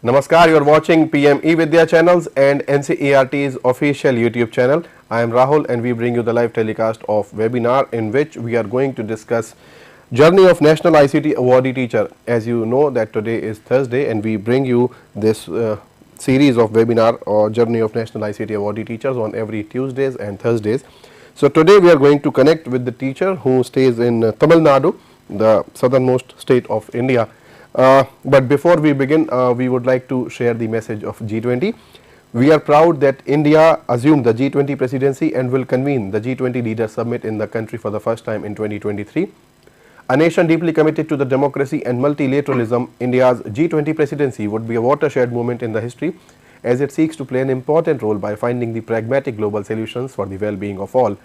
Namaskar, you are watching PM Vidya channels and NCERT's official YouTube channel. I am Rahul and we bring you the live telecast of webinar in which we are going to discuss journey of National ICT Awardee teacher. As you know that today is Thursday and we bring you this series of webinar or journey of National ICT Awardee teachers on every Tuesdays and Thursdays. So today we are going to connect with the teacher who stays in Tamil Nadu, the southernmost state of India. But before we begin, we would like to share the message of G20. We are proud that India assumed the G20 presidency and will convene the G20 Leaders Summit in the country for the first time in 2023. A nation deeply committed to the democracy and multilateralism, India's G20 presidency would be a watershed moment in the history as it seeks to play an important role by finding the pragmatic global solutions for the well-being of all,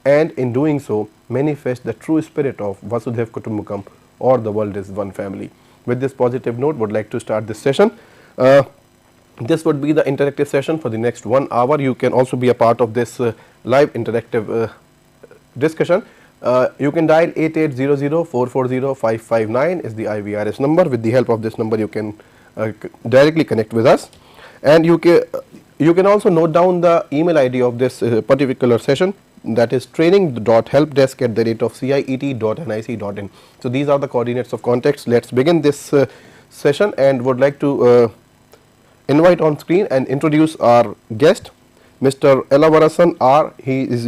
and in doing so manifest the true spirit of Vasudhaiv Kutumbakam, or the world is one family. With this positive note, would like to start this session. This would be the interactive session for the next 1 hour. You can also be a part of this live interactive discussion. You can dial 8800-440-559 is the IVRS number. With the help of this number, you can directly connect with us, and you can also note down the email ID of this particular session. That is training.helpdesk@ciet.nic.in. So these are the coordinates of contact. Let's begin this session and would like to invite on screen and introduce our guest, Mr. Elavarasan R. He is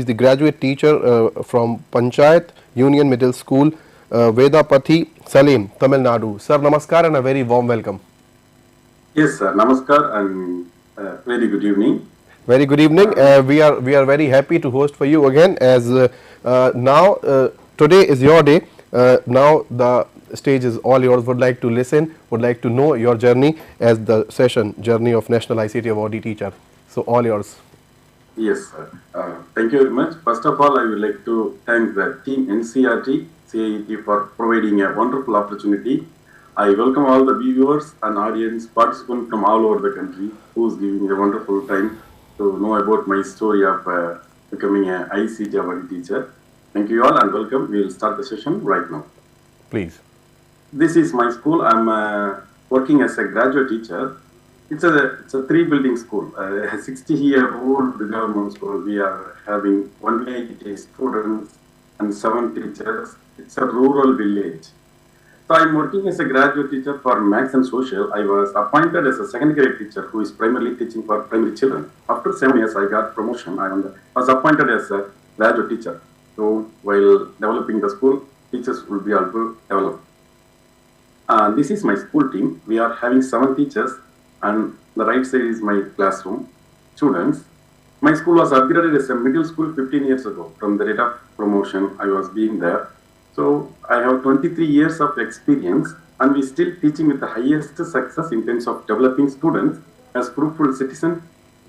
the graduate teacher from Panchayat Union Middle School, Vedapathy, Salim, Tamil Nadu. Sir, namaskar and a very warm welcome. Yes, sir. Namaskar and very good evening. Very good evening. We are very happy to host for you again, as now today is your day. Now the stage is all yours. Would like to listen, would like to know your journey as the session journey of National ICT Awardee teacher. So all yours. Yes, sir. Thank you very much. First of all, I would like to thank the team NCERT CIET for providing a wonderful opportunity. I welcome all the viewers and audience participants from all over the country who is giving a wonderful time to know about my story of becoming an ICT Awardee teacher. Thank you all and welcome. We will start the session right now. Please. This is my school. I'm working as a graduate teacher. It's a 3-building school, a 60-year-old government school. We are having 180 students and 7 teachers. It's a rural village. So I'm working as a graduate teacher for Maths and Social. I was appointed as a second grade teacher who is primarily teaching for primary children. After 7 years, I got promotion. I was appointed as a graduate teacher. So while developing the school, teachers will be able to develop. This is my school team. We are having 7 teachers, and the right side is my classroom students. My school was upgraded as a middle school 15 years ago. From the date of promotion, I was being there. So I have 23 years of experience, and we still teaching with the highest success in terms of developing students as fruitful citizens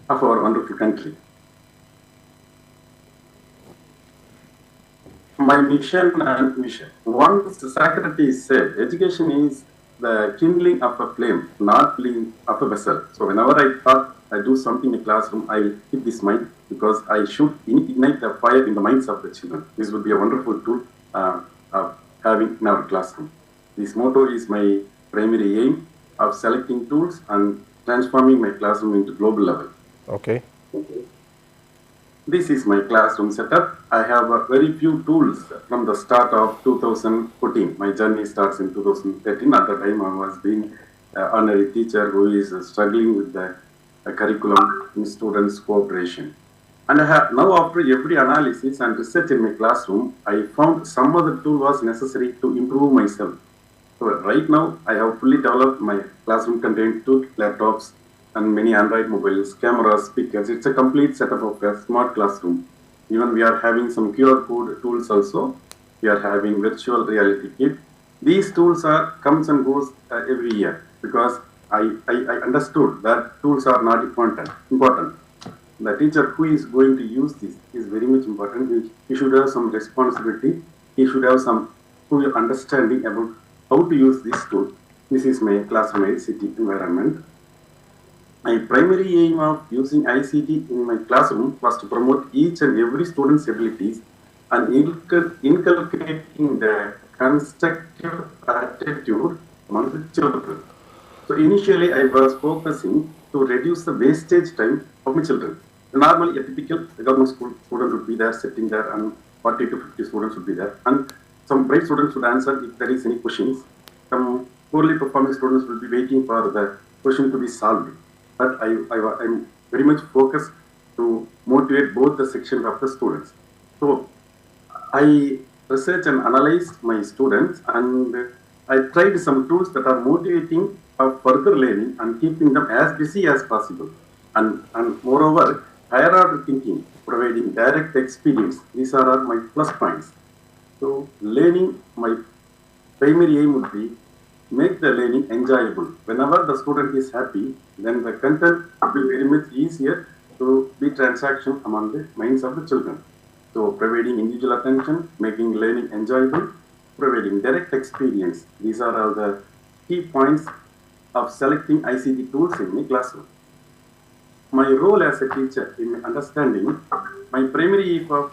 of our wonderful country. My mission and mission. Once Socrates said, education is the kindling of a flame, not flame of a vessel. So whenever I thought I do something in a classroom, I will keep this mind because I should ignite the fire in the minds of the children. This would be a wonderful tool of having in our classroom. This motto is my primary aim of selecting tools and transforming my classroom into global level. Okay. This is my classroom setup. I have very few tools from the start of 2014. My journey starts in 2013. At the time, I was being an honorary teacher who is struggling with the curriculum in students' cooperation. And I have now, after every analysis and research in my classroom, I found some other tool was necessary to improve myself. So right now, I have fully developed my classroom contained 2 laptops and many Android mobiles, cameras, speakers. It's a complete setup of a smart classroom. Even we are having some QR code tools also. We are having virtual reality kit. These tools comes and goes every year because I understood that tools are not important. The teacher who is going to use this is very much important. He should have some responsibility. He should have some full understanding about how to use this tool. This is my classroom ICT environment. My primary aim of using ICT in my classroom was to promote each and every student's abilities and inculcating the constructive attitude among the children. So initially I was focusing to reduce the wastage time of my children. Normally a typical government school student would be there sitting there and 40 to 50 students would be there. And some bright students would answer if there is any questions. Some poorly performing students will be waiting for the question to be solved. But I'm very much focused to motivate both the sections of the students. So I research and analyze my students and I tried some tools that are motivating for further learning and keeping them as busy as possible. And moreover, higher order thinking, providing direct experience. These are all my plus points. So learning, my primary aim would be make the learning enjoyable. Whenever the student is happy, then the content will be very much easier to be transaction among the minds of the children. So providing individual attention, making learning enjoyable, providing direct experience. These are all the key points of selecting ICT tools in my classroom. My role as a teacher in my understanding, my primary aim of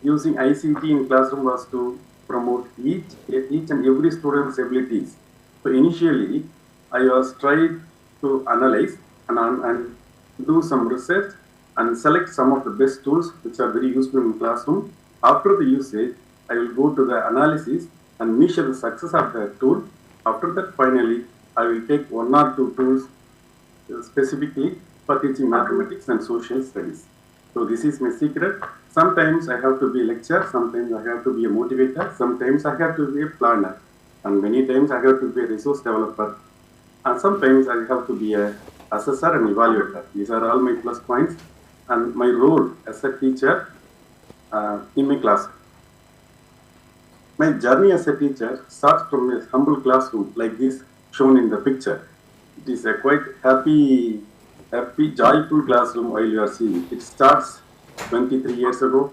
using ICT in classroom was to promote each and every student's abilities. So initially, I was trying to analyze and do some research and select some of the best tools which are very useful in classroom. After the usage, I will go to the analysis and measure the success of the tool. After that, finally, I will take one or two tools specifically for teaching mathematics and social studies. So this is my secret. Sometimes I have to be a lecturer, sometimes I have to be a motivator, sometimes I have to be a planner, and many times I have to be a resource developer, and sometimes I have to be a assessor and evaluator. These are all my plus points and my role as a teacher in my class. My journey as a teacher starts from a humble classroom like this shown in the picture. It is a quite happy, joyful classroom while you are seeing. It starts 23 years ago,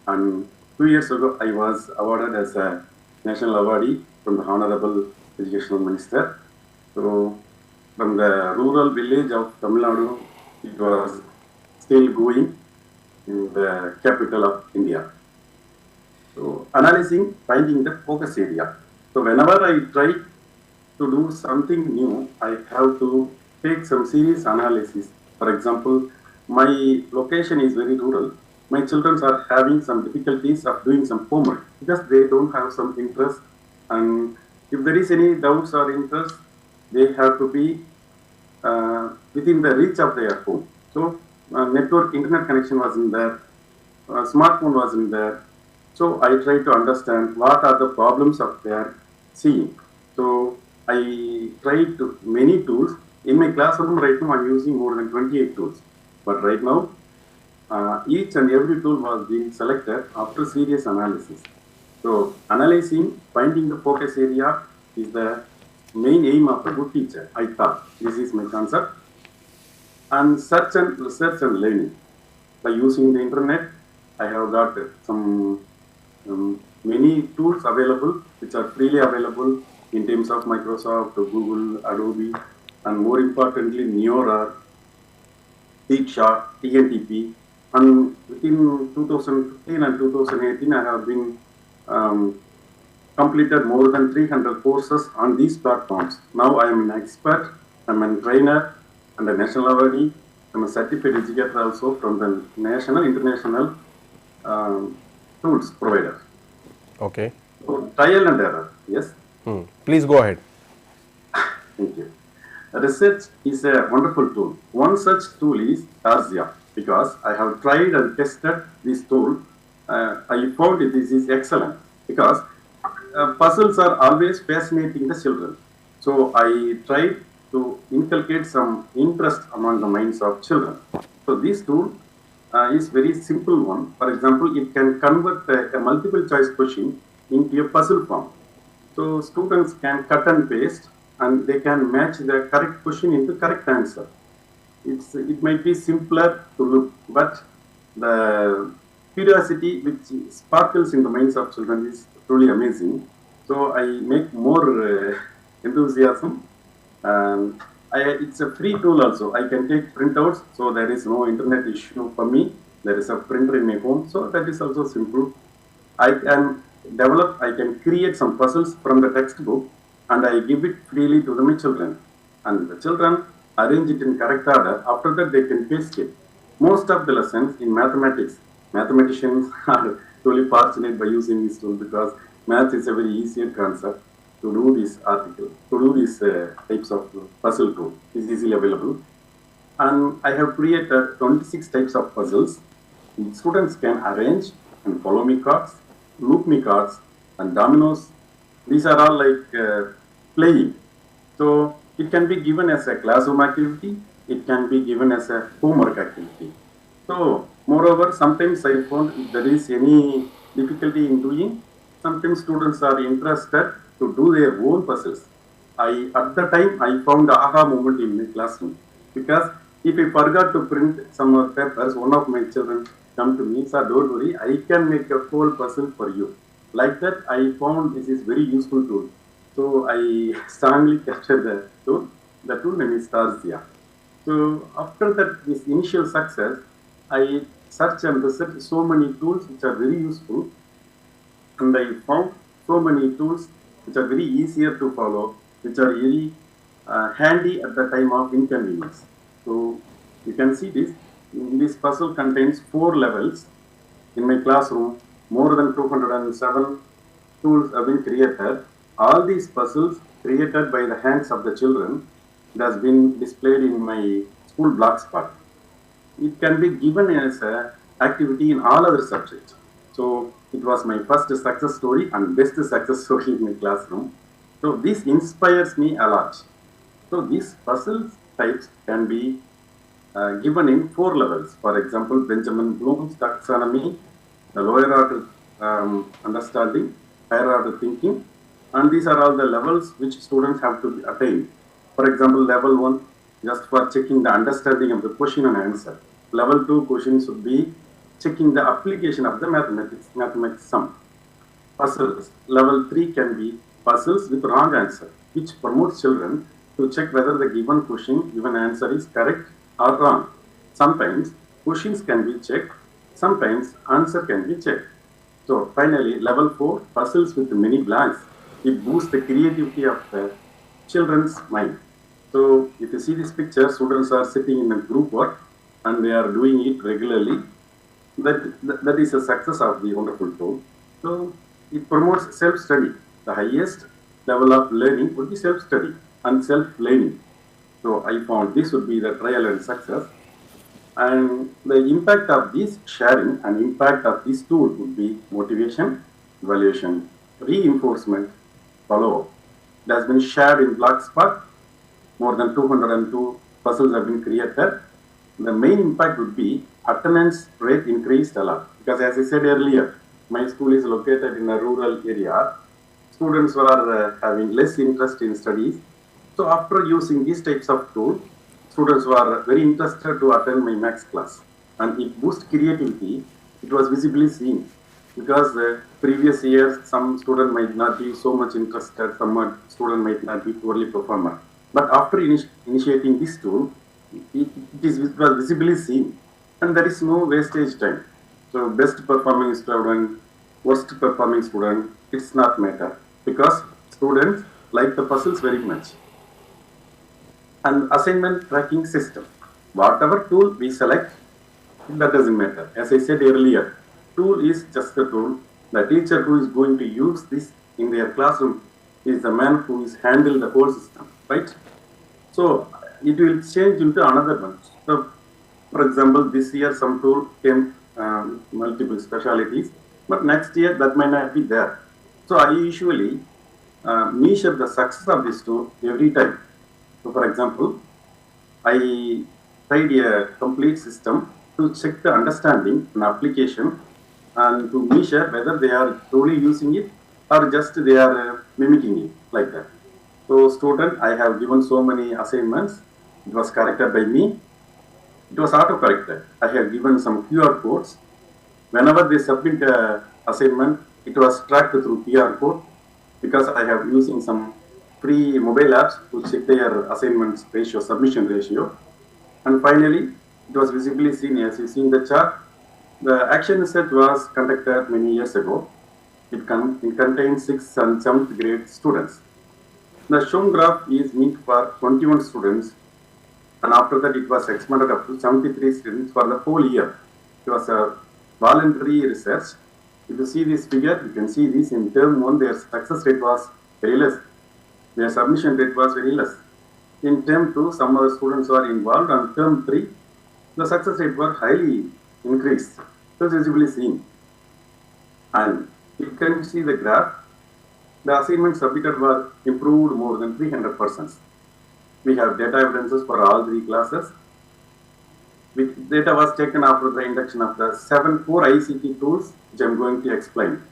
and 2 years ago I was awarded as a national awardee from the Honorable Educational Minister. So from the rural village of Tamil Nadu, it was still going in the capital of India. So analyzing, finding the focus area. So whenever I try to do something new, I have to take some serious analysis. For example, my location is very rural. My children are having some difficulties of doing some homework because they don't have some interest. And if there is any doubts or interest, they have to be within the reach of their home. So network, internet connection was in there, smartphone was in there. So I try to understand what are the problems of their seeing. So I tried to many tools. In my classroom right now I'm using more than 28 tools. But right now, each and every tool was being selected after serious analysis. So analyzing, finding the focus area is the main aim of a good teacher. I thought this is my concept. And search and research and learning. By using the internet, I have got some many tools available which are freely available in terms of Microsoft, Google, Adobe, and more importantly, Neora, Diksha, TNTP. And within 2015 and 2018, I have been completed more than 300 courses on these platforms. Now I am an expert, I'm a trainer and a national awardee. I'm a certified educator also from the national, international tools provider. Okay. So trial and error, yes. Please go ahead. Thank you. Research is a wonderful tool. One such tool is Arzia because I have tried and tested this tool. I found this is excellent because puzzles are always fascinating the children. So I tried to inculcate some interest among the minds of children. So this tool is very simple one. For example, it can convert a multiple choice question into a puzzle form. So students can cut and paste and they can match the correct question into correct answer. It might be simpler to look, but the curiosity which sparkles in the minds of children is truly amazing. So I make more enthusiasm. It's a free tool also. I can take printouts, so there is no internet issue for me. There is a printer in my home, so that is also simple. I can create some puzzles from the textbook and I give it freely to my children. and the children arrange it in correct order. After that, they can paste it. Most of the lessons in mathematics, mathematicians are truly fortunate by using this tool because math is a very easier concept to do this article, to do these types of puzzle tool is easily available. And I have created 26 types of puzzles. Students can arrange and follow me cards, loop me cards, and dominoes. These are all like playing. So it can be given as a classroom activity. It can be given as a homework activity. So moreover, sometimes I found if there is any difficulty in doing, sometimes students are interested to do their own puzzles. At the time I found the aha moment in my classroom because if I forgot to print some papers, one of my children come to me, sir, don't worry, I can make a whole puzzle for you. Like that, I found this is very useful tool. So I strongly captured the tool. The tool name is Starsia. So after that, this initial success, I searched and researched so many tools which are very useful, and I found so many tools which are very easier to follow, which are very handy at the time of inconvenience. So you can see this. This puzzle contains 4 levels. In my classroom, more than 207 tools have been created. All these puzzles created by the hands of the children, it has been displayed in my school blogspot. It can be given as an activity in all other subjects. So it was my first success story and best success story in my classroom. So this inspires me a lot. So these puzzle types can be given in 4 levels. For example, Benjamin Bloom's taxonomy, the lower order understanding, higher order thinking, and these are all the levels which students have to attain. For example, level 1, just for checking the understanding of the question and answer. Level 2 questions would be checking the application of the mathematics sum. Puzzles. Level 3 can be puzzles with wrong answer, which promotes children to check whether the given question, given answer is correct or wrong. Sometimes questions can be checked, sometimes answer can be checked. So finally, level 4, puzzles with many blanks. It boosts the creativity of the children's mind. So if you see this picture, students are sitting in a group work and they are doing it regularly. That is a success of the wonderful tool. So it promotes self-study. The highest level of learning would be self-study and self-learning. So I found this would be the trial and success. And the impact of this sharing and impact of this tool would be motivation, evaluation, reinforcement, follow-up. It has been shared in Blogspot. More than 202 puzzles have been created. The main impact would be attendance rate increased a lot. Because as I said earlier, my school is located in a rural area. Students were having less interest in studies. So after using these types of tools, students were very interested to attend my maths class. And it boosts creativity. It was visibly seen. Because previous years, some student might not be so much interested, some student might not be poorly performer. But after initiating this tool, it was visibly seen. And there is no wastage time. So best performing student, worst performing student, it's not matter. Because students like the puzzles very much. And assignment tracking system. Whatever tool we select, that doesn't matter. As I said earlier, tool is just a tool. The teacher who is going to use this in their classroom is the man who is handling the whole system, right? So it will change into another one. So, for example, this year some tool came multiple specialities, but next year that might not be there. So I usually measure the success of this tool every time. So, for example, I tried a complete system to check the understanding and application and to measure whether they are truly using it or just they are mimicking it like that. So student, I have given so many assignments. It was corrected by me. It was auto-corrected. I have given some QR codes. Whenever they submit the assignment, it was tracked through QR code because I have using some free mobile apps to check their assignments ratio, submission ratio. And finally, it was visibly seen as you see in the chart. The action research was conducted many years ago. It contains 6th and 7th grade students. The shown graph is meant for 21 students, and after that it was expanded up to 73 students for the whole year. It was a voluntary research. If you see this figure, you can see this in term 1, their success rate was very less. Their submission rate was very less. In term 2, some other students were involved, and term 3, the success rate were highly increased. It was visibly seen. And you can see the graph. The assignments submitted were improved more than 300%. We have data evidences for all 3 classes. Data was taken after the induction of the 7 core ICT tools, which I am going to explain.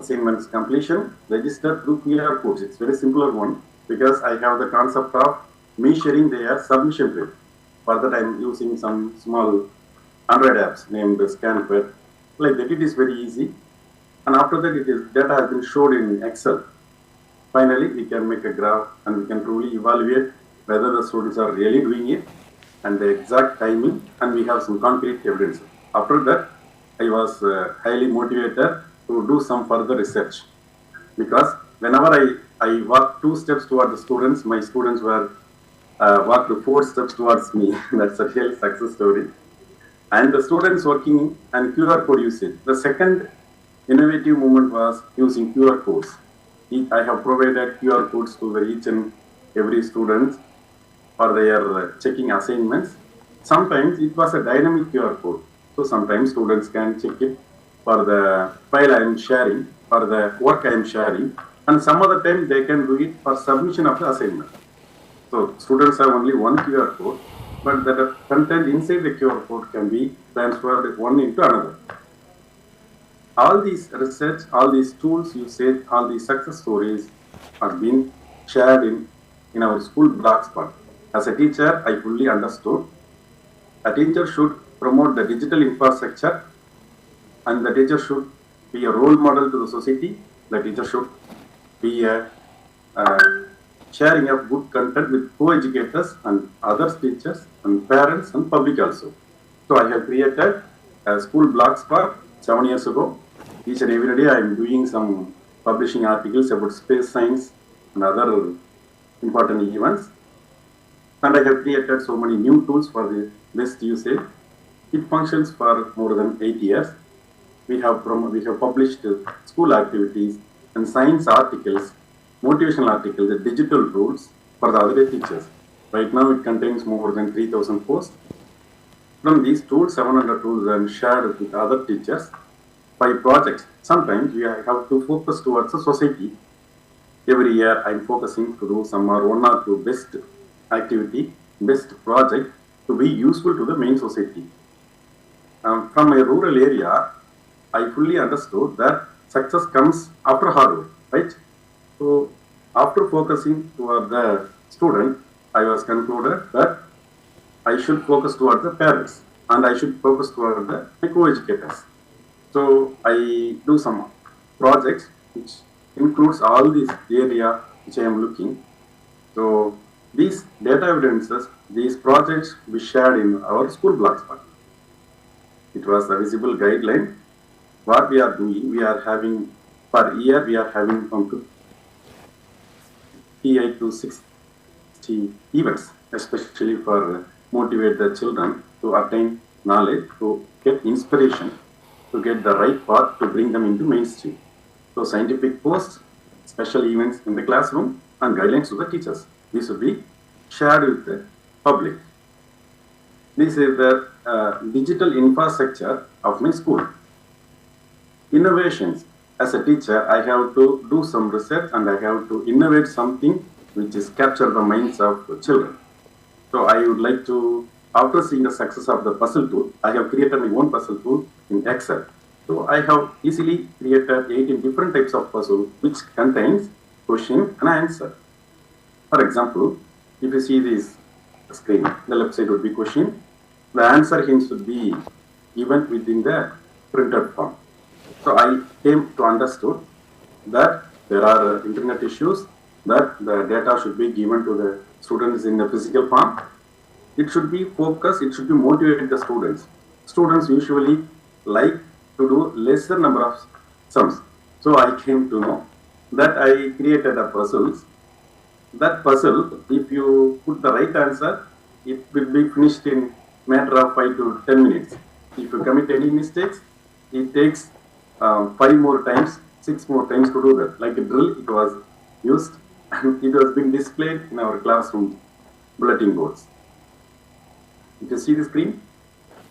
Assignments completion, registered through QR codes. It's very simpler one because I have the concept of measuring their submission rate. For that I am using some small Android apps named ScanPad. Like that, it is very easy. And after that, data has been showed in Excel. Finally, we can make a graph and we can truly evaluate whether the students are really doing it and the exact timing, and we have some concrete evidence. After that, I was highly motivated to do some further research, because whenever I walked 2 steps toward the students, my students were walked 4 steps towards me. That's a real success story. And the students working and QR code usage. The second innovative movement was using QR codes. I have provided QR codes to each and every student for their checking assignments. Sometimes it was a dynamic QR code. So sometimes students can check it for the file I am sharing, for the work I am sharing, and some other time they can do it for submission of the assignment. So students have only one QR code, but the content inside the QR code can be transferred one into another. All these research, all these tools usage, all these success stories are being shared in our school blogspot. As a teacher, I fully understood a teacher should promote the digital infrastructure, and the teacher should be a role model to the society. The teacher should be a sharing of good content with co-educators and other teachers and parents and public also. So I have created a school blogspot 7 years ago. Each and every day I am doing some publishing articles about space science and other important events. And I have created so many new tools for the best usage. It functions for more than 8 years. We have published school activities and science articles, motivational articles, the digital rules for the other teachers. Right now it contains more than 3,000 posts. From these tools, 700 tools are shared with other teachers. 5 projects. Sometimes we have to focus towards the society. Every year I am focusing to do some or 1 or 2 best activity, best project to be useful to the main society. From a rural area, I fully understood that success comes after hard work, right? So after focusing toward the student, I was concluded that I should focus toward the parents and I should focus toward the co-educators. So I do some projects which includes all this area which I am looking. So these data evidences, these projects we shared in our school blogspot. It was a visible guideline. What we are doing, we are having per year, we are having from 58 to 60 events, especially for motivate the children to attain knowledge, to get inspiration, to get the right path to bring them into mainstream. So scientific posts, special events in the classroom, and guidelines to the teachers. This will be shared with the public. This is the digital infrastructure of my school. Innovations. As a teacher, I have to do some research and I have to innovate something which is capture the minds of the children. So I would like to, after seeing the success of the puzzle tool, I have created my own puzzle tool in Excel. So I have easily created 18 different types of puzzle which contains question and answer. For example, if you see this screen, the left side would be question. The answer hints would be given within the printed form. So I came to understood that there are internet issues, that the data should be given to the students in the physical form. It should be focused, it should be motivated the students. Students usually like to do lesser number of sums. So I came to know that I created a puzzles. That puzzle, if you put the right answer, it will be finished in matter of 5 to 10 minutes. If you commit any mistakes, it takes 5 more times, 6 more times to do that. Like a drill, it was used and it was being displayed in our classroom bulletin boards. You can see the screen.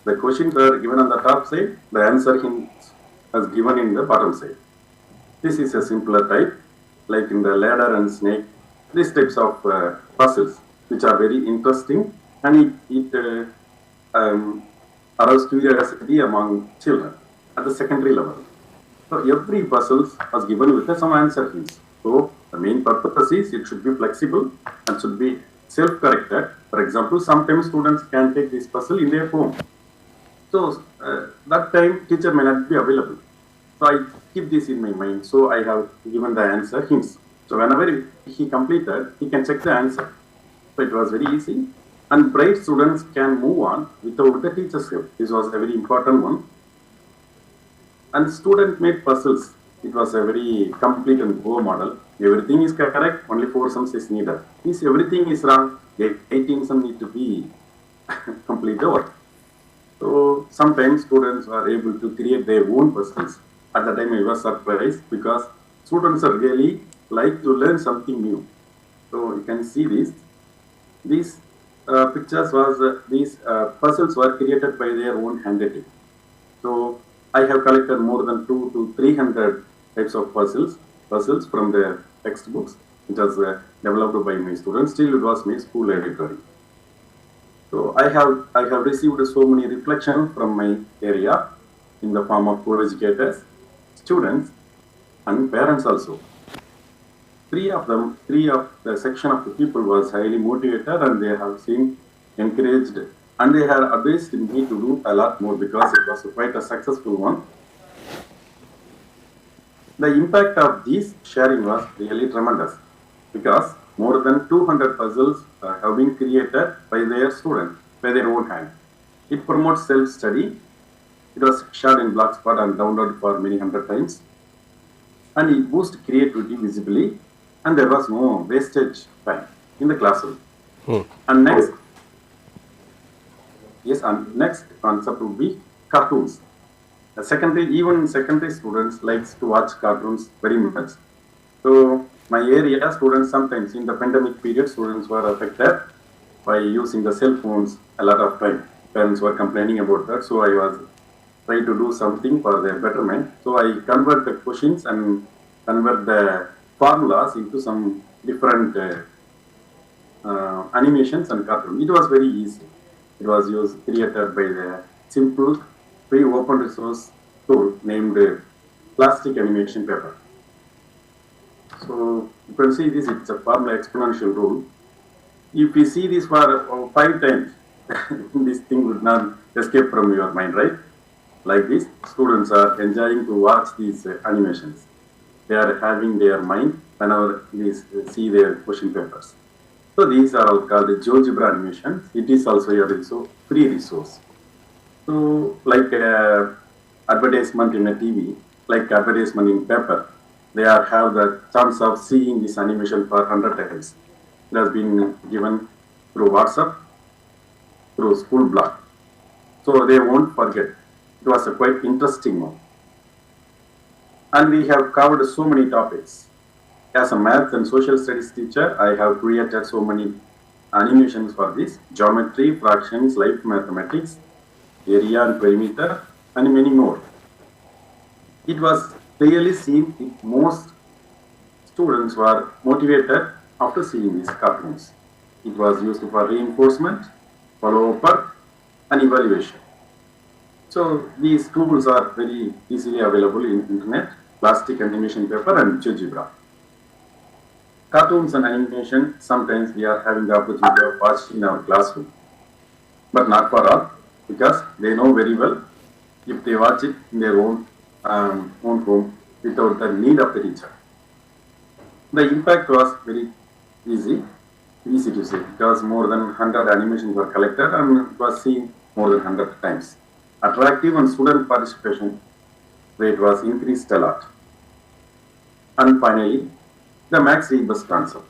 The questions are given on the top side. The answer is given in the bottom side. This is a simpler type, like in the ladder and snake. These types of puzzles, which are very interesting, and it aroused curiosity among children at the secondary level. So every puzzle was given with some answer hints. So the main purpose is it should be flexible and should be self-corrected. For example, sometimes students can take this puzzle in their home. So that time teacher may not be available. So I keep this in my mind. So I have given the answer hints. So whenever he completed, he can check the answer. So it was very easy. And bright students can move on without the teacher's help. This was a very important one. And student made puzzles. It was a very complete and poor model. Everything is correct, only 4 sums is needed. If everything is wrong, 18 sums need to be complete the work. So sometimes students are able to create their own puzzles. At the time I was surprised because students are really like to learn something new. So you can see this. These these puzzles were created by their own handwriting. So I have collected more than 200 to 300 types of puzzles from the textbooks, which was developed by my students. Still, it was my school library. So I have received so many reflections from my area in the form of co-educators, students, and parents also. Three of the section of the people was highly motivated, and they have seen encouraged, and they have advised me to do a lot more because it was quite a successful one. The impact of this sharing was really tremendous because more than 200 puzzles have been created by their students, by their own hand. It promotes self-study. It was shared in Blogspot and downloaded for many hundred times. And it boosts creativity visibly, and there was no wastage time in the classroom. And next concept would be cartoons. Even secondary students likes to watch cartoons very much. So my area students, sometimes in the pandemic period, students were affected by using the cell phones a lot of time. Parents were complaining about that, so I was trying to do something for their betterment. So I convert the questions and convert the formulas into some different animations and cartoons. It was very easy. It was created by the simple free open resource tool named plastic animation paper. So you can see this, it's a formula exponential rule. If you see this for 5 times, this thing would not escape from your mind, right? Like this, students are enjoying to watch these animations. They are having their mind whenever they see their question papers. So these are all called the GeoGebra animations. It is also a free resource. So like advertisement in a TV, like advertisement in paper, they have the chance of seeing this animation for 100 times. It has been given through WhatsApp, through school blog. So they won't forget. It was a quite interesting one. And we have covered so many topics. As a math and social studies teacher, I have created so many animations for this: geometry, fractions, life mathematics, area and perimeter, and many more. It was clearly seen that most students were motivated after seeing these cartoons. It was used for reinforcement, follow-up, and evaluation. So these tools are very easily available in internet: plastic animation paper and GeoGebra. Cartoons and animation, sometimes we are having the opportunity of watching in our classroom, but not for all, because they know very well if they watch it in their own home without the need of the teacher. The impact was very easy to say, because more than 100 animations were collected and it was seen more than 100 times. Attractive and student participation rate was increased a lot. And finally, the max rebus concept.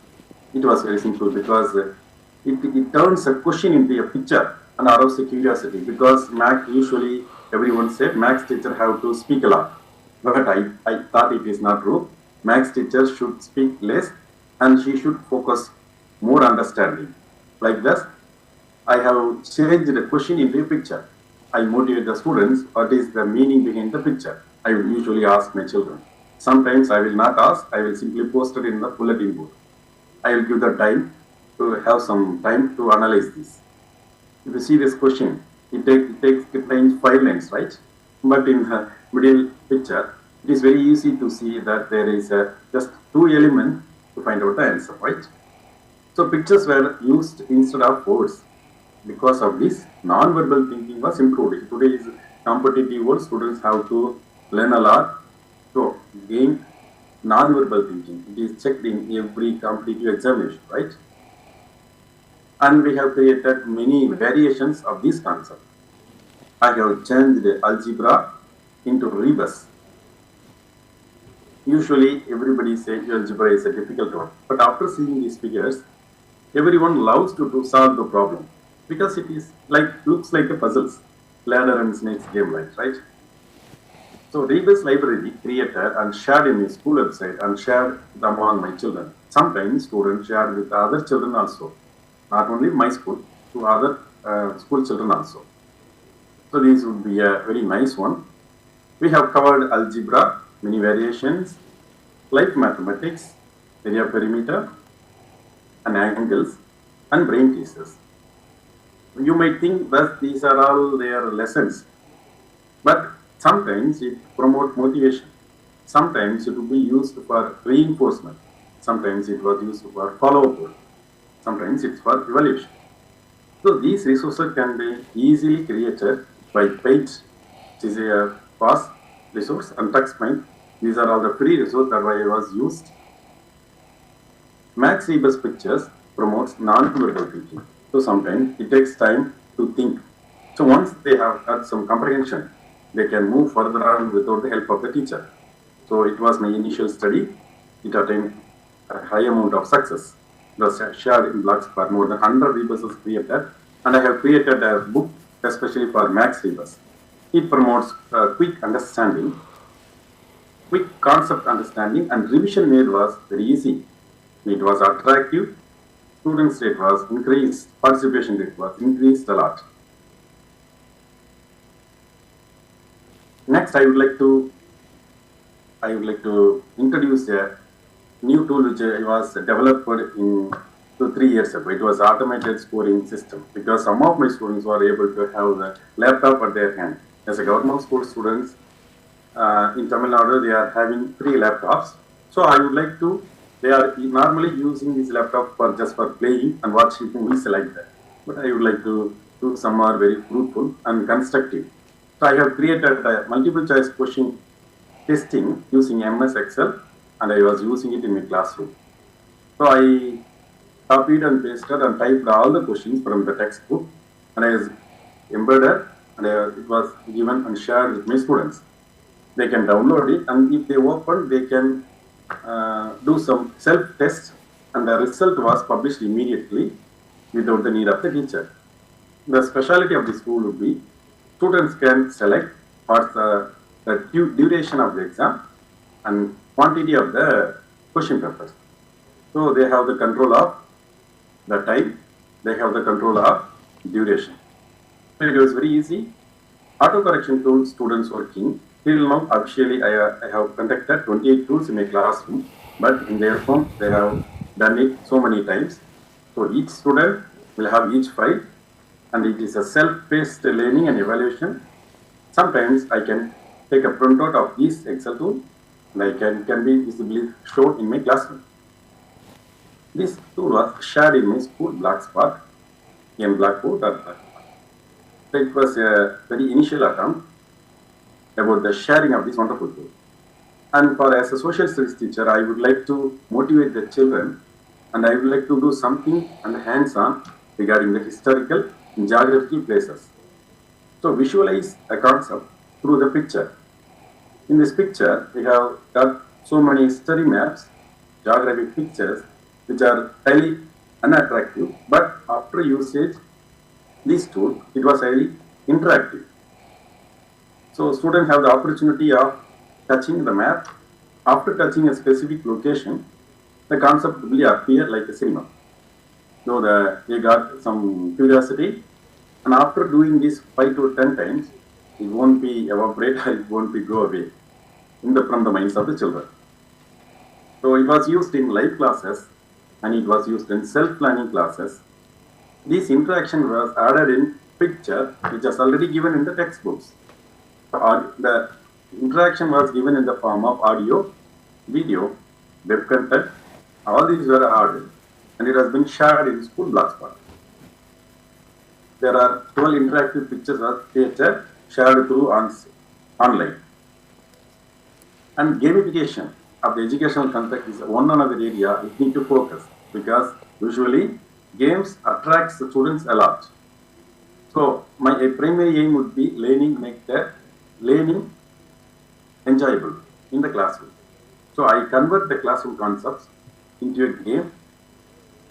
It was very simple because it turns a question into a picture and arouses the curiosity, because max usually everyone said max teacher have to speak a lot. But I thought it is not true. Max teacher should speak less and she should focus more understanding. Like this, I have changed the question into a picture. I motivate the students what is the meaning behind the picture. I will usually ask my children. Sometimes I will not ask, I will simply post it in the bulletin board. I will give the time to have some time to analyze this. If you see this question, it takes 5 lines, right? But in the middle picture, it is very easy to see that there is just two elements to find out the answer, right? So pictures were used instead of words. Because of this, non-verbal thinking was improved. In today's competitive world, students have to learn a lot to gain non-verbal thinking. It is checked in every competitive examination, right? And we have created many variations of this concept. I have changed algebra into rebus. Usually, everybody says algebra is a difficult one, but after seeing these figures, everyone loves to solve the problem because it is looks like a puzzles, ladder and snakes game like, right? So rebus library created and shared in my school website and shared among my children. Sometimes students shared with other children also, not only my school, to other school children also. So this would be a very nice one. We have covered algebra, many variations, like mathematics, area perimeter, and angles, and brain teasers. You might think that these are all their lessons, but sometimes it promotes motivation. Sometimes it will be used for reinforcement. Sometimes it was used for follow-up work. Sometimes it's for evaluation. So these resources can be easily created by Page, which is a fast resource, and TuxMind. These are all the free resources that was used. Max Rebus pictures promotes non-verbal thinking. So sometimes it takes time to think. So once they have had some comprehension, they can move further on without the help of the teacher. So it was my initial study. It attained a high amount of success. It was shared in blogs for more than 100 rebuses created, and I have created a book especially for Max Rebus. It promotes quick understanding, quick concept understanding, and revision made was very easy. It was attractive. Students rate was increased. Participation rate was increased a lot. Next, I would like to introduce a new tool which was developed in 2-3 years ago. It was automated scoring system, because some of my students were able to have the laptop at their hand. As a government school students in Tamil Nadu, they are having 3 laptops. So I would like to. They are normally using this laptop for just for playing and watching movies like that. But I would like to do some more very fruitful and constructive. So I have created a multiple choice question testing using MS Excel, and I was using it in my classroom. So I copied and pasted and typed all the questions from the textbook, and I was embedded, and it was given and shared with my students. They can download it, and if they open, they can do some self-test, and the result was published immediately without the need of the teacher. The specialty of this tool would be students can select what's the duration of the exam and quantity of the question papers. So they have the control of the time, they have the control of duration. So it was very easy. Auto correction tools, students working. Till now, officially, I have conducted 28 tools in my classroom, but in their form, they have done it so many times. So each student will have each file, and it is a self-paced learning and evaluation. Sometimes I can take a printout of this Excel tool, and I can be visibly shown in my classroom. This tool was shared in my school blogspot in Blackboard. So it was a very initial attempt about the sharing of this wonderful tool. And as a social studies teacher, I would like to motivate the children, and I would like to do something and hands-on regarding the historical and geographical places. So visualize a concept through the picture. In this picture, we have got so many history maps, geography pictures, which are highly unattractive, but after usage, this tool, it was highly interactive. So students have the opportunity of touching the map. After touching a specific location, the concept will appear like a cinema. So they got some curiosity, and after doing this 5 to 10 times, it won't be evaporate or it won't be go away from the minds of the children. So it was used in live classes and it was used in self-planning classes. This interaction was added in picture, which is already given in the textbooks. The interaction was given in the form of audio, video, web content. All these were added, and it has been shared in school blogspot. There are 12 interactive pictures of theatre shared through online. And gamification of the educational content is one another area we need to focus, because usually games attracts the students a lot. So my primary aim would be make the learning enjoyable in the classroom. So I convert the classroom concepts into a game.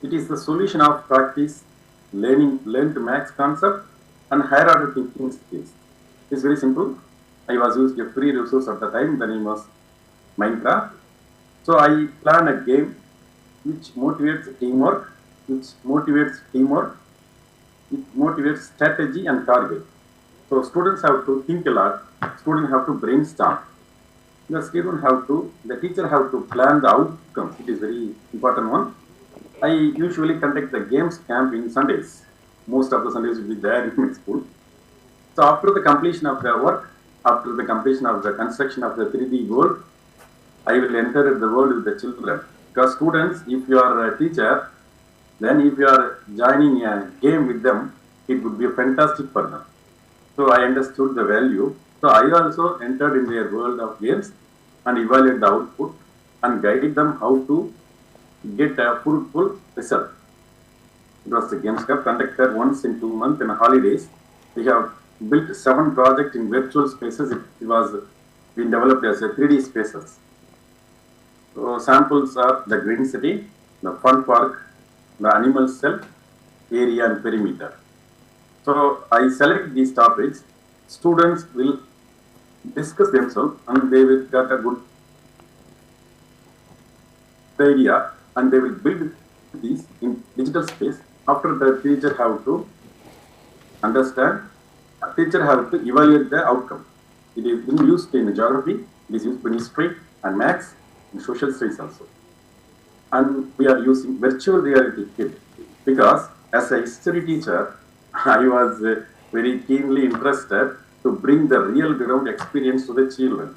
It is the solution of practice, learn to max concept and higher order thinking skills. It's very simple. I was using a free resource at the time, the name was Minecraft. So I plan a game which motivates teamwork, it motivates strategy and target. So students have to think a lot, students have to brainstorm. The teacher have to plan the outcomes. It is very important one. I usually conduct the games camp in Sundays. Most of the Sundays will be there in my school. So after the completion of the work, after the completion of the construction of the 3D world, I will enter the world with the children. Because students, if you are a teacher, then if you are joining a game with them, it would be fantastic for them. So I understood the value. So I also entered in their world of games and evaluate the output and guided them how to get a fruitful result. It was the Games Cup conducted once in 2 months in holidays. We have built 7 projects in virtual spaces. It was being developed as a 3D spaces. So samples are the green city, the fun park, the animal cell, area and perimeter. So I select these topics. Students will discuss themselves and they will get a good idea and they will build these in digital space. After the teacher have to understand, teacher have to evaluate the outcome. It is being used in geography, it is used in history and maths and social studies also. And we are using virtual reality kit because as a history teacher, I was very keenly interested to bring the real ground experience to the children.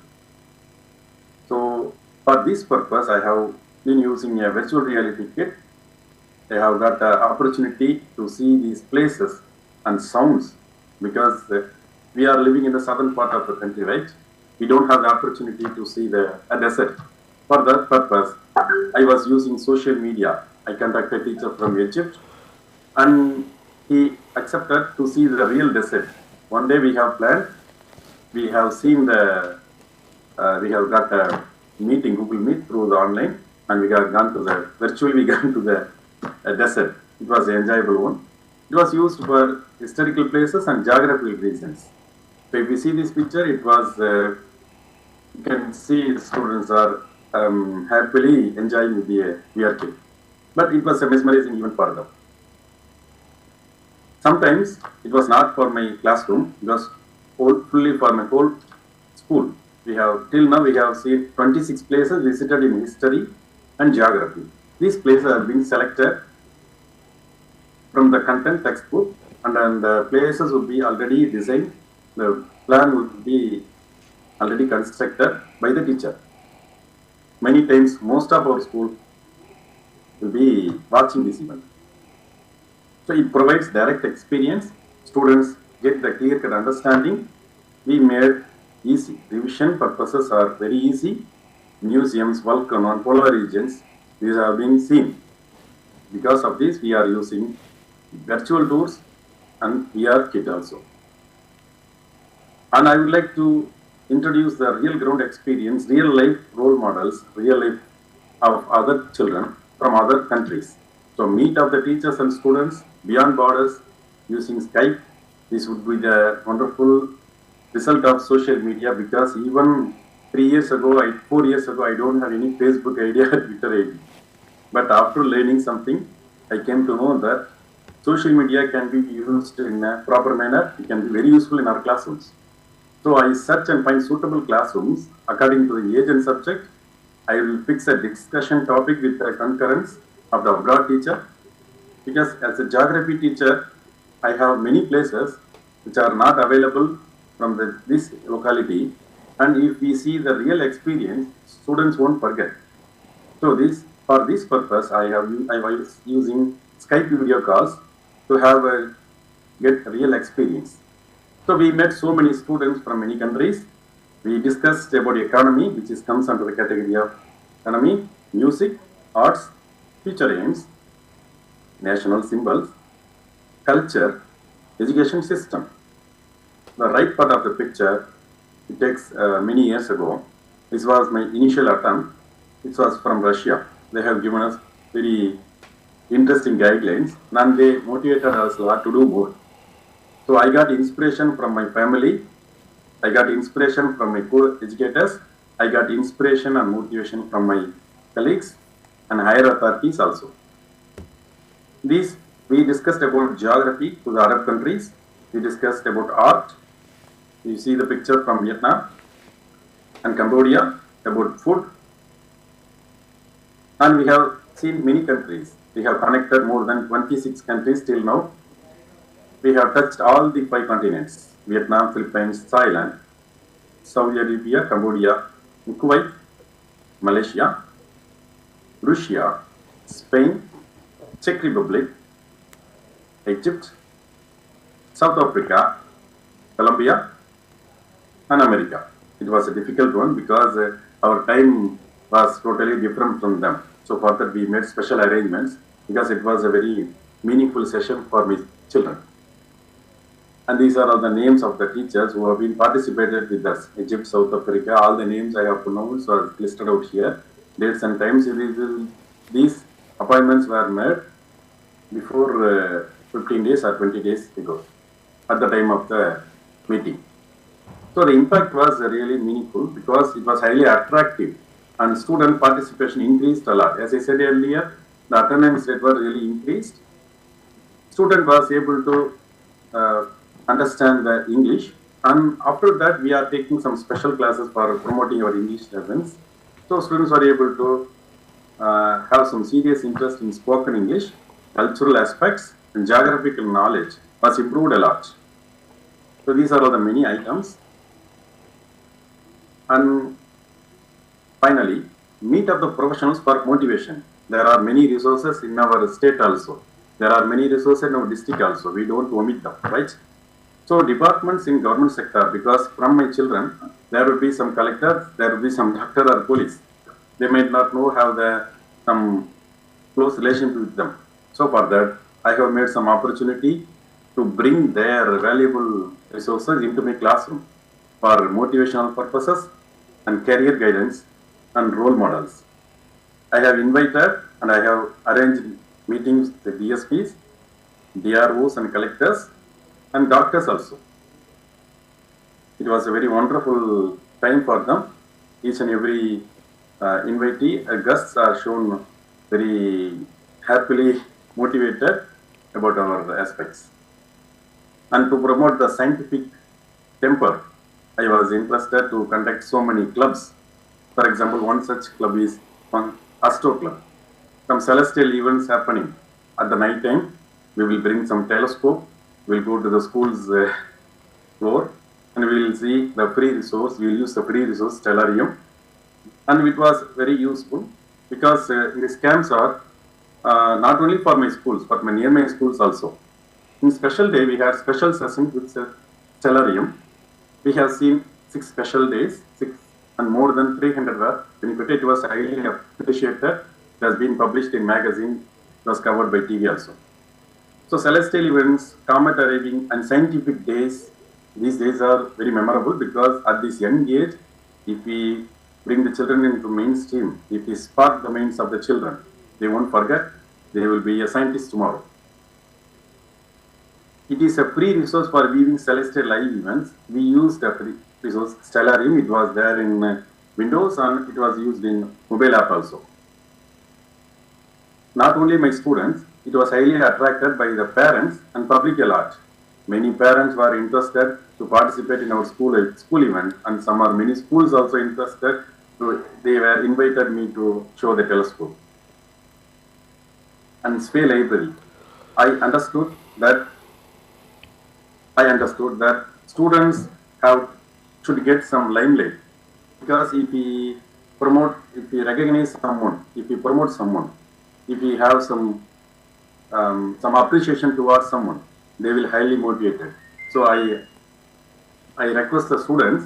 So for this purpose, I have been using a virtual reality kit. I have got the opportunity to see these places and sounds because we are living in the southern part of the country, right? We don't have the opportunity to see a desert. For that purpose, I was using social media. I contacted a teacher from Egypt and he accepted to see the real desert. One day we have planned, we have seen we have got a meeting, Google Meet through the online and we have gone to virtually gone to the desert. It was an enjoyable one. It was used for historical places and geographical reasons. So if you see this picture, it was, you can see the students are happily enjoying the VR kit. But it was mesmerizing even for them. Sometimes it was not for my classroom, it was fully for my whole school. Till now we have seen 26 places visited in history and geography. These places have been selected from the content textbook and then the places will be already designed, the plan will be already constructed by the teacher. Many times, most of our school will be watching this event. So it provides direct experience. Students get the clear-cut understanding. We made easy. Revision purposes are very easy. Museums, volcano, and polar regions, these have been seen. Because of this, we are using virtual tours and VR kit also. And I would like to introduce the real ground experience, real life role models, real life of other children from other countries. So meet of the teachers and students beyond borders using Skype. This would be the wonderful result of social media, because even 3 years ago, 4 years ago, I don't have any Facebook ID or Twitter ID. But after learning something, I came to know that social media can be used in a proper manner. It can be very useful in our classrooms. So I search and find suitable classrooms according to the age and subject. I will fix a discussion topic with the concurrence of the abroad teacher, because as a geography teacher, I have many places which are not available from this locality, and if we see the real experience, students won't forget. So for this purpose, I was using Skype video calls to have a get real experience. So we met so many students from many countries. We discussed about economy, which comes under the category of economy, music, arts, future aims, national symbols, culture, education system. The right part of the picture, it takes many years ago. This was my initial attempt. It was from Russia. They have given us very interesting guidelines, and they motivated us a lot to do more. So I got inspiration from my family. I got inspiration from my co-educators. I got inspiration and motivation from my colleagues and higher authorities also. These we discussed about geography to the Arab countries. We discussed about art. You see the picture from Vietnam and Cambodia, about food. And we have seen many countries. We have connected more than 26 countries till now. We have touched all the 5 continents: Vietnam, Philippines, Thailand, Saudi Arabia, Cambodia, Kuwait, Malaysia, Russia, Spain, Czech Republic, Egypt, South Africa, Colombia, and America. It was a difficult one because our time was totally different from them. So for that we made special arrangements, because it was a very meaningful session for my children. And these are all the names of the teachers who have been participated with us. Egypt, South Africa, all the names I have pronounced are listed out here. Dates and times. These appointments were made before 15 days or 20 days ago, at the time of the meeting. So the impact was really meaningful because it was highly attractive, and student participation increased a lot. As I said earlier, the attendance rate was really increased. Student was able to understand the English, and after that we are taking some special classes for promoting our English lessons. So students are able to have some serious interest in spoken English, cultural aspects, and geographical knowledge was improved a lot. So these are all the many items. And finally, meet up the professionals for motivation. There are many resources in our state also. There are many resources in our district also. We don't omit them, right? So departments in government sector, because from my children, there will be some collector, there will be some doctor or police. They might not know have some close relationship with them. So for that, I have made some opportunity to bring their valuable resources into my classroom for motivational purposes and career guidance and role models. I have invited and I have arranged meetings with DSPs, DROs and collectors and doctors also. It was a very wonderful time for them. Each and every invitee, guests are shown very happily motivated about our aspects. And to promote the scientific temper, I was interested to conduct so many clubs. For example, one such club is one Astro Club. Some celestial events happening at the night time. We will bring some telescope. We'll go to the school's floor and we will see the free resource. We will use the free resource stellarium, and it was very useful because these camps are not only for my schools but near my schools also. In special day, we had special sessions with stellarium. We have seen 6 special days, 6 and more than 300 were benefited. It was highly appreciated. It has been published in magazine. It was covered by TV also. So celestial events, comet arriving, and scientific days these days are very memorable because at this young age, if we bring the children into mainstream, if we spark the minds of the children, they won't forget, they will be a scientist tomorrow. It is a free resource for viewing celestial live events. We used a free resource, Stellarium. It was there in Windows and it was used in mobile app also. Not only my students, it was highly attracted by the parents and public at large. Many parents were interested to participate in our school event, and many schools also interested. They were invited me to show the telescope. And Spay Library, I understood that students should get some limelight, because if we recognize someone, if we promote someone, if we have some appreciation towards someone, they will highly motivated. So I request the students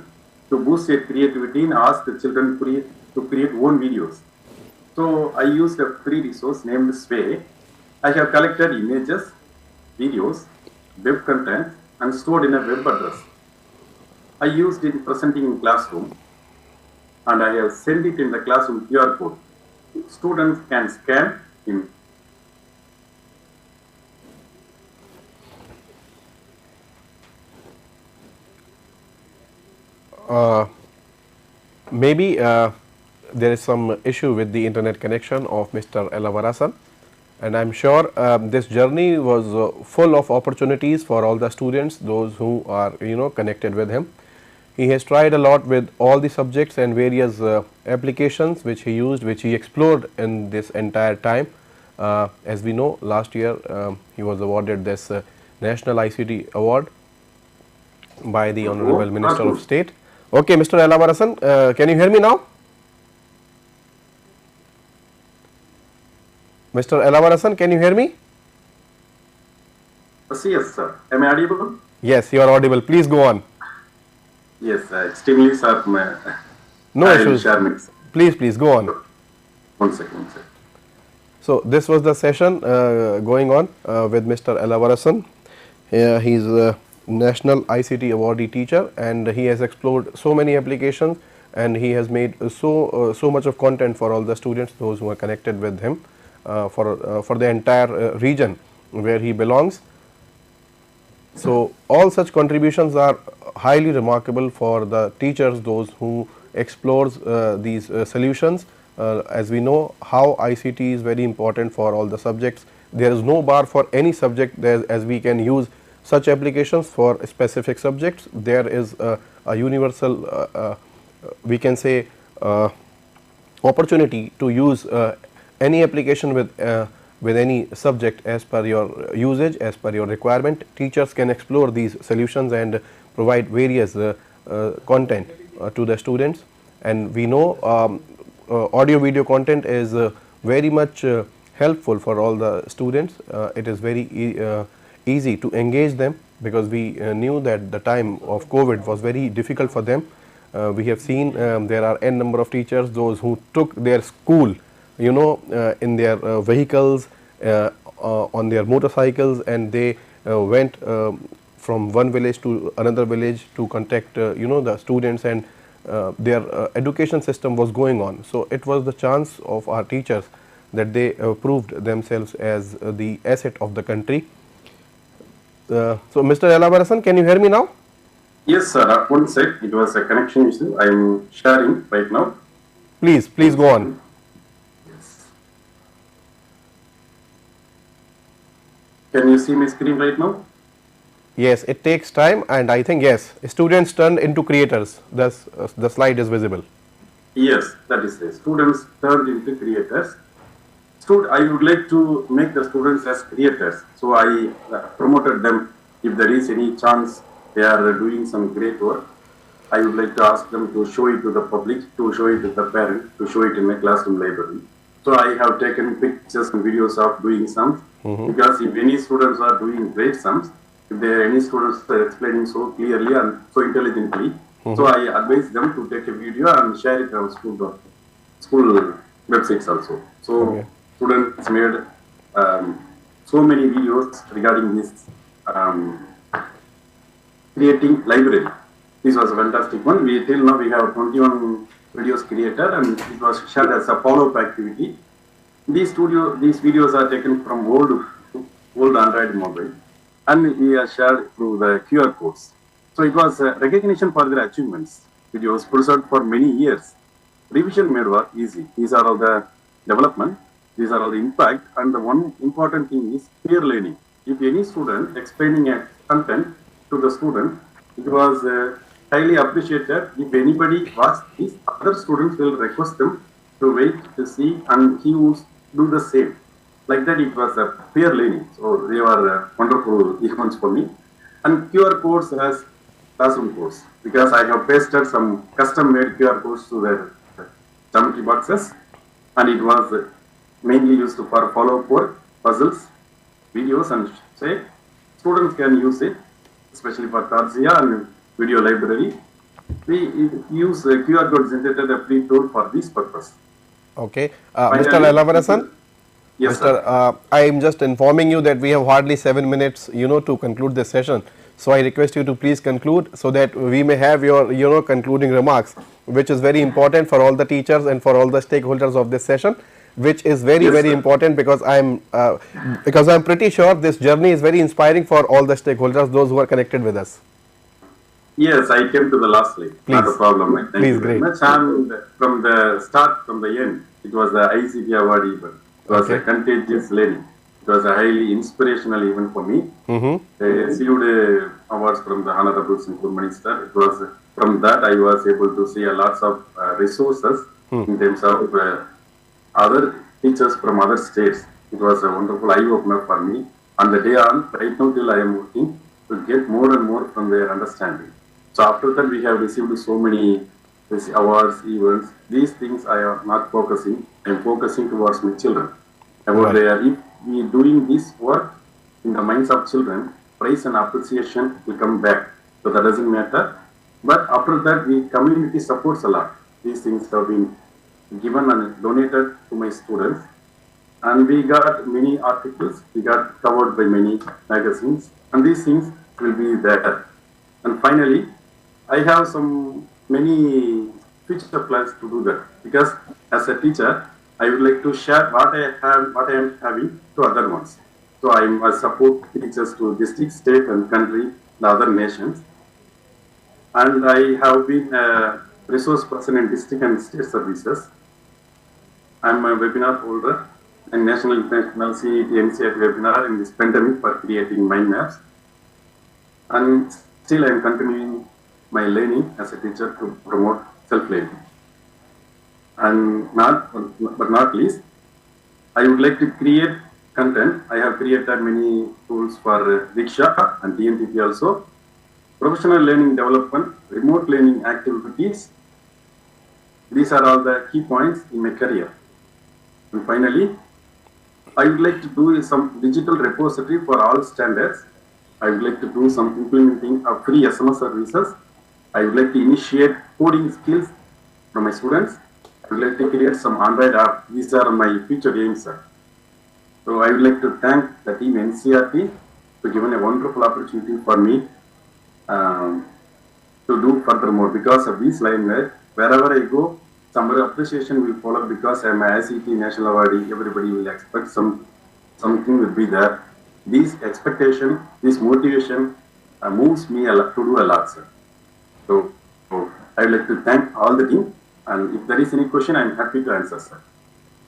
to boost their creativity and ask the children to create own videos. So I used a free resource named Sway. I have collected images, videos, web content, and stored in a web address. I used it presenting in classroom, and I have sent it in the classroom QR code. Students can scan in. Maybe there is some issue with the internet connection of Mr. Elavarasan, and I'm sure this journey was full of opportunities for all the students, those who are connected with him. He has tried a lot with all the subjects and various applications which he used, which he explored in this entire time. As we know, last year he was awarded this National ICT Award by the Honorable Minister of State. Okay, Mr. Elavarasan, can you hear me now? Mr. Elavarasan, can you hear me? Yes, sir. Am I audible? Yes, you are audible. Please go on. Yes, extremely, sir. No issues. Please go on. One second, sir. So this was the session going on with Mr. Elavarasan. He is a National ICT Awardee teacher, and he has explored so many applications, and he has made so much of content for all the students, those who are connected with him, for the entire region where he belongs. So all such contributions are highly remarkable for the teachers, those who explores these solutions. As we know how ICT is very important for all the subjects. There is no bar for any subject, as we can use such applications for specific subjects. There is a universal we can say opportunity to use any application with any subject as per your usage, as per your requirement. Teachers can explore these solutions and provide various content to the students. And we know audio video content is very much helpful for all the students. It is very easy to engage them, because we knew that the time of COVID was very difficult for them. We have seen there are n number of teachers, those who took their school in their vehicles, on their motorcycles, and they went from one village to another village to contact the students, and their education system was going on. So it was the chance of our teachers that they proved themselves as the asset of the country. So Mr. Elavarasan, can you hear me now? Yes, sir. One sec. It was a connection issue. I am sharing right now. Please go on. Can you see my screen right now? Yes, it takes time, and I think yes, students turned into creators. Thus, the slide is visible. Yes, that is it. Students turned into creators. I would like to make the students as creators. So I promoted them. If there is any chance they are doing some great work, I would like to ask them to show it to the public, to show it to the parent, to show it in my classroom library. So I have taken pictures and videos of doing sums, because if any students are doing great sums, if there are any students are explaining so clearly and so intelligently, so I advise them to take a video and share it on school websites also. So students made so many videos regarding this creating library. This was a fantastic one. Till now we have 21 videos created, and it was shared as a follow-up activity. These videos are taken from old Android mobile, and we are shared through the QR codes. So it was recognition for their achievements. Videos preserved for many years. Revision made work easy. These are all the development. These are all the impact. And the one important thing is peer learning. If any student explaining a content to the student, it was highly appreciated. If anybody watched this, other students will request them to wait to see, and he would do the same. Like that, it was a peer learning. So they were wonderful events for me. And QR codes as classroom codes, because I have pasted some custom-made QR codes to the geometry boxes, and it was mainly used for follow-up work, puzzles, videos, and say students can use it, especially for Tarsia and video library. We use QR code generated a free tool for this purpose. Okay, Mr. Elavarasan. Yes, Mr. I am just informing you that we have hardly 7 minutes, to conclude this session. So I request you to please conclude so that we may have your, concluding remarks, which is very important for all the teachers and for all the stakeholders of this session, which is very important, because I'm pretty sure this journey is very inspiring for all the stakeholders, those who are connected with us. Yes, I came to the last slide. Please. Not a problem. Thank Please, you very great. much. And from the start, from the end, it was the ICT Awardee event. It was a contagious learning. It was a highly inspirational event for me. I received awards from the Honorable Central Minister. It was from that I was able to see a lots of resources in terms of other teachers from other states. It was a wonderful eye-opener for me. And the day on, right now till I am working, to get more and more from their understanding. So after that, we have received so many awards, events. These things I am not focusing. I am focusing towards my children. About if we doing this work in the minds of children, praise and appreciation will come back. So that doesn't matter. But after that, the community supports a lot. These things have been given and donated to my students. And we got many articles. We got covered by many magazines. And these things will be there. And finally, I have many future plans to do that, because as a teacher, I would like to share what I am having to other ones. So I support teachers to district, state, and country, the other nations. And I have been a resource person in district and state services. I'm a webinar holder and National International CET NCERT webinar in this pandemic for creating mind maps. And still I am continuing my learning as a teacher to promote self-learning. And but not least, I would like to create content. I have created many tools for Diksha and TNTP also. Professional learning development, remote learning activities. These are all the key points in my career. And finally, I would like to do some digital repository for all standards. I would like to do some implementing of free SMS services. I would like to initiate coding skills from my students. I would like to create some Android app. These are my future aims, sir. So I would like to thank the team NCRT for giving a wonderful opportunity for me to do furthermore. Because of this limelight, wherever I go, some appreciation will follow, because I am a ICT National Awardee. Everybody will expect something will be there. This expectation, this motivation moves me a lot to do a lot, sir. So I would like to thank all the team, and if there is any question, I am happy to answer, sir.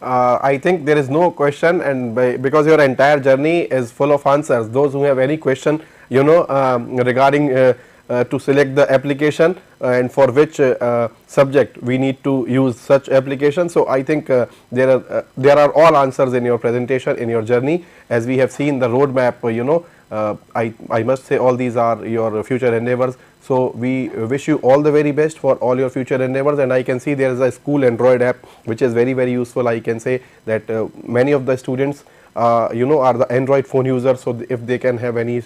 I think there is no question, and because your entire journey is full of answers. Those who have any question, regarding to select the application and for which subject we need to use such application. So I think there are all answers in your presentation, in your journey, as we have seen the roadmap. I must say all these are your future endeavors. So we wish you all the very best for all your future endeavors, and I can see there is a school Android app which is very useful. I can say that many of the students are the Android phone users, so if they can have any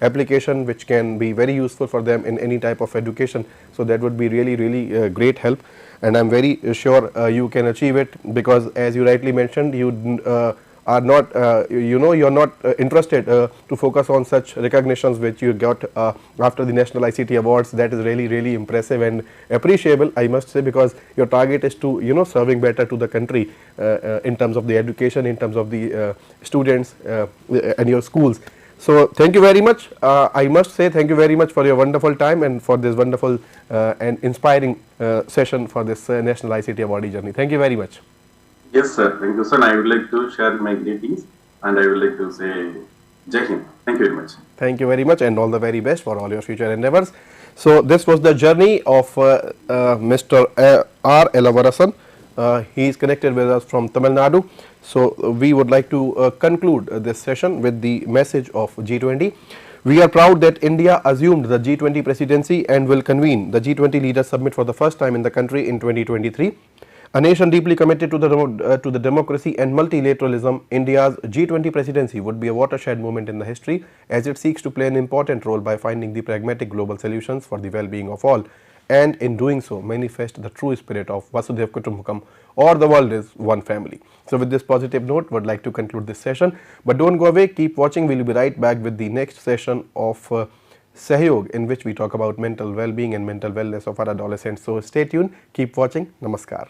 application which can be very useful for them in any type of education, so that would be really great help, and I'm very sure you can achieve it, because as you rightly mentioned, you are not, you're not interested to focus on such recognitions which you got after the National ICT Awards. That is really, really impressive and appreciable, I must say, because your target is to, serving better to the country in terms of the education, in terms of the students and your schools. So thank you very much. I must say thank you very much for your wonderful time and for this wonderful and inspiring session for this National ICT Awardee journey. Thank you very much. Yes, sir. Thank you, sir. And I would like to share my greetings and I would like to say Jai Hind. Thank you very much. Thank you very much and all the very best for all your future endeavors. So this was the journey of Mr. R. Elavarasan. He is connected with us from Tamil Nadu. So we would like to conclude this session with the message of G20. We are proud that India assumed the G20 presidency and will convene the G20 Leaders Summit for the first time in the country in 2023. A nation deeply committed to the democracy and multilateralism, India's G20 presidency would be a watershed moment in the history as it seeks to play an important role by finding the pragmatic global solutions for the well-being of all, and in doing so manifest the true spirit of Vasudhaiva Kutumbakam, or the world is one family. So with this positive note, would like to conclude this session. But don't go away, keep watching. We will be right back with the next session of Sahyog, in which we talk about mental well-being and mental wellness of our adolescents. So stay tuned, keep watching. Namaskar.